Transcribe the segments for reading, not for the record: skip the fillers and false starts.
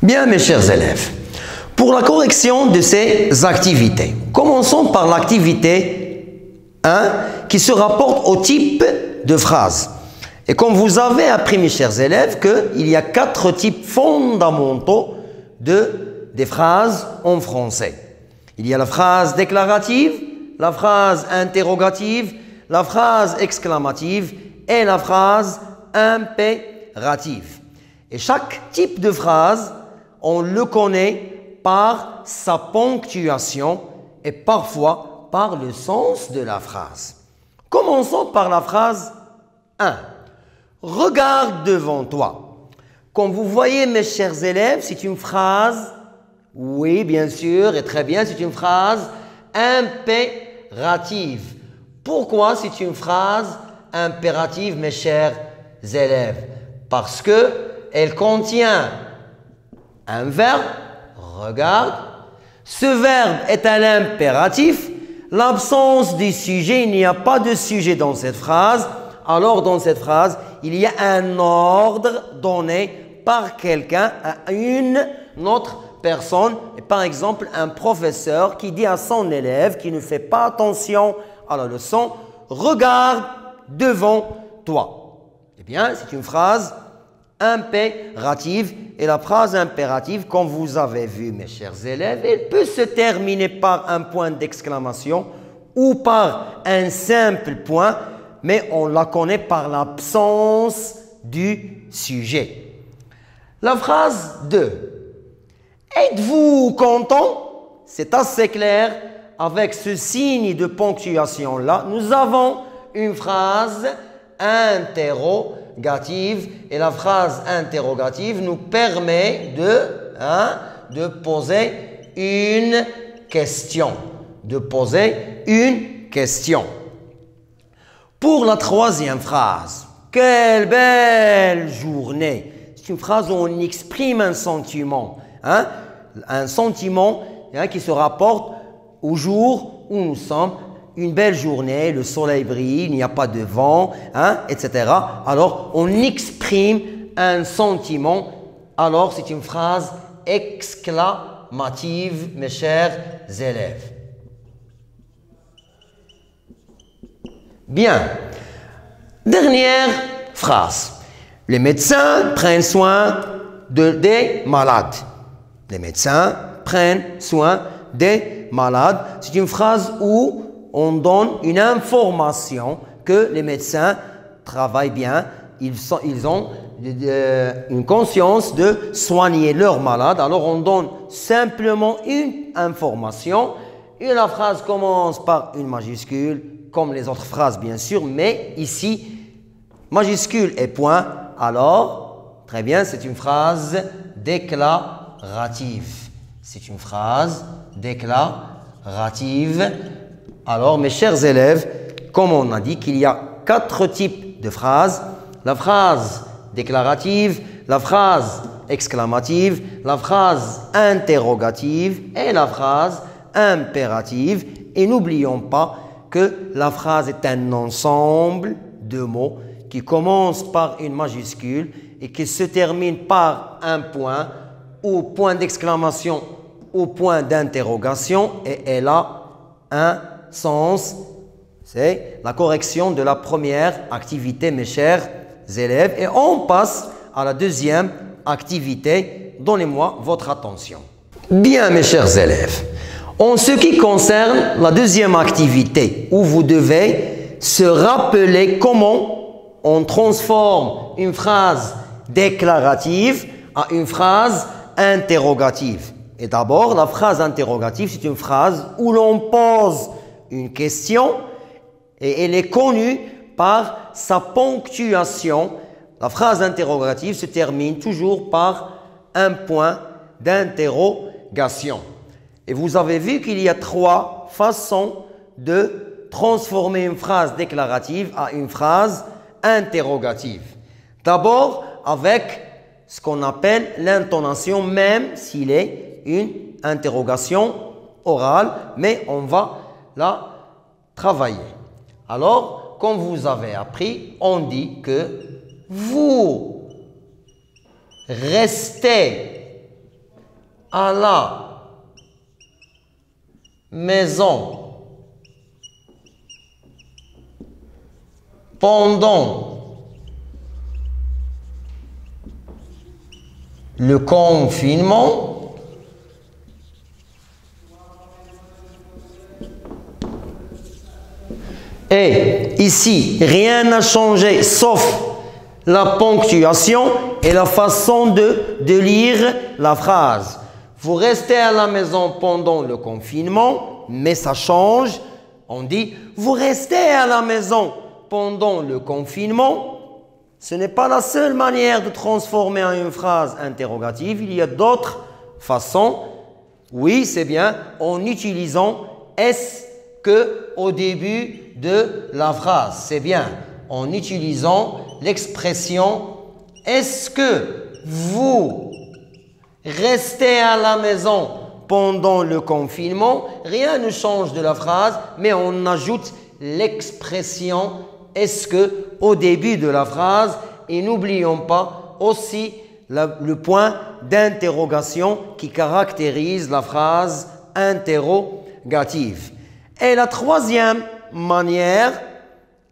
Bien, mes chers élèves, pour la correction de ces activités, commençons par l'activité 1 qui se rapporte au type de phrase. Et comme vous avez appris, mes chers élèves, qu'il y a 4 types fondamentaux des phrases en français. Il y a la phrase déclarative, la phrase interrogative, la phrase exclamative et la phrase impérative. Et chaque type de phrase, on le connaît par sa ponctuation et parfois par le sens de la phrase. Commençons par la phrase 1. Regarde devant toi. Comme vous voyez, mes chers élèves, c'est une phrase, oui, bien sûr, et très bien, c'est une phrase impérative. Pourquoi c'est une phrase impérative, mes chers élèves? Parce qu'elle contient un verbe, regarde. Ce verbe est un impératif. L'absence du sujet, il n'y a pas de sujet dans cette phrase. Alors, dans cette phrase, il y a un ordre donné par quelqu'un à une autre personne. Et par exemple, un professeur qui dit à son élève qui ne fait pas attention à la leçon, « Regarde devant toi ». Eh bien, c'est une phrase impérative. Et la phrase impérative, comme vous avez vu, mes chers élèves, elle peut se terminer par un point d'exclamation ou par un simple point, mais on la connaît par l'absence du sujet. La phrase 2. Êtes-vous content? C'est assez clair. Avec ce signe de ponctuation-là, nous avons une phrase interrogative. Et la phrase interrogative nous permet de poser une question. Pour la troisième phrase, quelle belle journée. C'est une phrase où on exprime un sentiment. Un sentiment qui se rapporte au jour où nous sommes. Une belle journée, le soleil brille, il n'y a pas de vent, etc. Alors, on exprime un sentiment. Alors, c'est une phrase exclamative, mes chers élèves. Bien. Dernière phrase. Les médecins prennent soin des malades. Les médecins prennent soin des malades. C'est une phrase où on donne une information que les médecins travaillent bien. Ils ont une conscience de soigner leurs malades. Alors, on donne simplement une information. Et la phrase commence par une majuscule, comme les autres phrases, bien sûr. Mais ici, majuscule et point. Alors, très bien, c'est une phrase déclarative. C'est une phrase déclarative. Alors, mes chers élèves, comme on a dit qu'il y a 4 types de phrases, la phrase déclarative, la phrase exclamative, la phrase interrogative et la phrase impérative. Et n'oublions pas que la phrase est un ensemble de mots qui commence par une majuscule et qui se termine par un point ou point d'exclamation ou point d'interrogation et elle a un sens. C'est la correction de la première activité, mes chers élèves. Et on passe à la deuxième activité. Donnez-moi votre attention. Bien, mes chers élèves, en ce qui concerne la deuxième activité, où vous devez se rappeler comment on transforme une phrase déclarative à une phrase interrogative. Et d'abord, la phrase interrogative, c'est une phrase où l'on pose une question et elle est connue par sa ponctuation. La phrase interrogative se termine toujours par un point d'interrogation. Et vous avez vu qu'il y a 3 façons de transformer une phrase déclarative à une phrase interrogative. D'abord, avec ce qu'on appelle l'intonation, même s'il est une interrogation orale, mais on va la travailler. Alors, comme vous avez appris, on dit que vous restez à la maison pendant le confinement. Et ici, rien n'a changé sauf la ponctuation et la façon de lire la phrase. Vous restez à la maison pendant le confinement, mais ça change. On dit, vous restez à la maison pendant le confinement. Ce n'est pas la seule manière de transformer en une phrase interrogative. Il y a d'autres façons. Oui, c'est bien, en utilisant est-ce que au début de la phrase. C'est bien, en utilisant l'expression est-ce que vous restez à la maison pendant le confinement. Rien ne change de la phrase, mais on ajoute l'expression est-ce que au début de la phrase. Et n'oublions pas aussi le point d'interrogation qui caractérise la phrase interrogative. Et la troisième manière,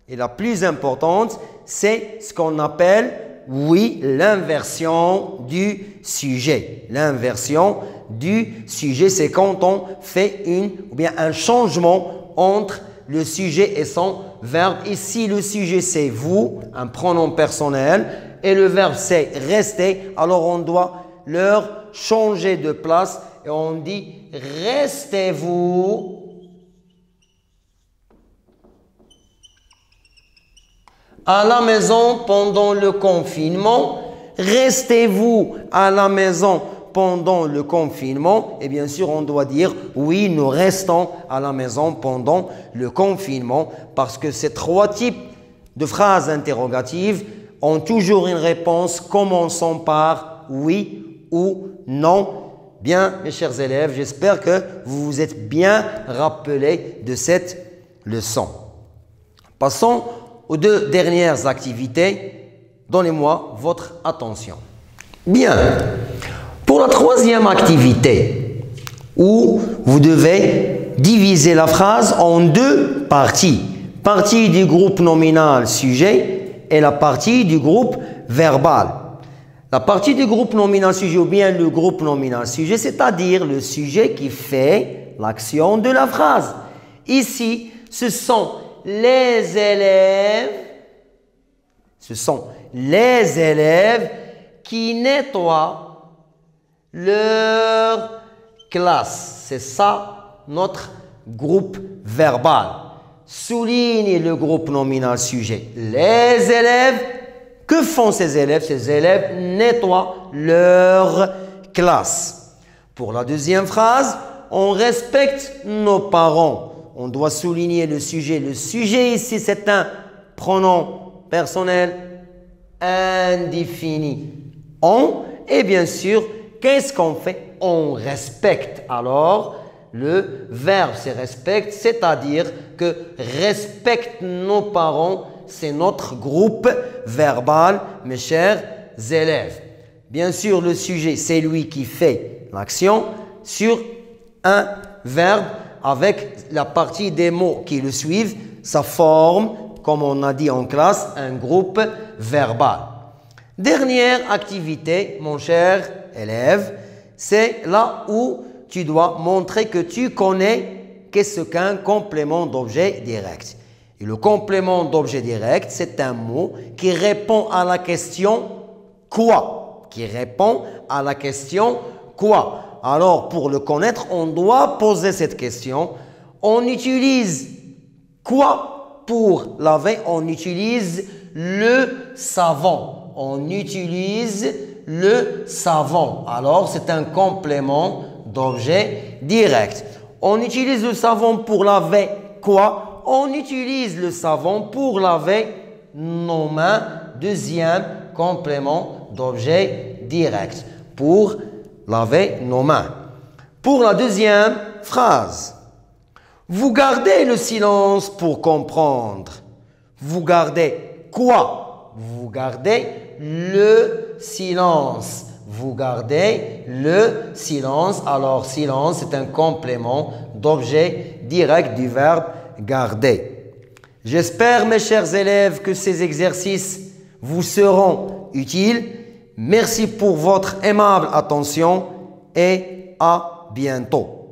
et la plus importante, c'est ce qu'on appelle, oui, l'inversion du sujet. L'inversion du sujet, c'est quand on fait un changement entre le sujet et son verbe. Ici, le sujet, c'est vous, un pronom personnel, et le verbe, c'est rester. Alors, on doit leur changer de place et on dit restez-vous à la maison pendant le confinement. Restez-vous à la maison pendant le confinement. Et bien sûr, on doit dire oui, nous restons à la maison pendant le confinement parce que ces trois types de phrases interrogatives ont toujours une réponse commençant par oui ou non. Bien, mes chers élèves, j'espère que vous vous êtes bien rappelés de cette leçon. Passons aux deux dernières activités. Donnez-moi votre attention. Bien. Pour la troisième activité, où vous devez diviser la phrase en deux parties. Partie du groupe nominal sujet et la partie du groupe verbal. La partie du groupe nominal sujet ou bien le groupe nominal sujet, c'est-à-dire le sujet qui fait l'action de la phrase. Ici, ce sont les élèves qui nettoient leur classe. C'est ça notre groupe verbal. Souligne le groupe nominal sujet. Les élèves, que font ces élèves? Ces élèves nettoient leur classe. Pour la deuxième phrase, on respecte nos parents. On doit souligner le sujet. Le sujet ici, c'est un pronom personnel indéfini. On, et bien sûr, qu'est-ce qu'on fait? On respecte. Alors, le verbe c'est respecte, c'est-à-dire que respecte nos parents, c'est notre groupe verbal, mes chers élèves. Bien sûr, le sujet, c'est lui qui fait l'action sur un verbe avec la partie des mots qui le suivent. Ça forme, comme on a dit en classe, un groupe verbal. Dernière activité, mon cher élève, c'est là où tu dois montrer que tu connais qu'est-ce qu'un complément d'objet direct. Et le complément d'objet direct, c'est un mot qui répond à la question « quoi ?» qui répond à la question « quoi ?» Alors, pour le connaître, on doit poser cette question. On utilise quoi pour laver? On utilise le savon. On utilise le savon. Alors, c'est un complément d'objet direct. On utilise le savon pour laver quoi? On utilise le savon pour laver nos mains. Deuxième complément d'objet direct. Pour laver nos mains. Pour la deuxième phrase, vous gardez le silence pour comprendre. Vous gardez quoi? Vous gardez le silence Vous gardez le silence. Alors, silence, c'est un complément d'objet direct du verbe garder. J'espère, mes chers élèves, que ces exercices vous seront utiles. Merci pour votre aimable attention et à bientôt.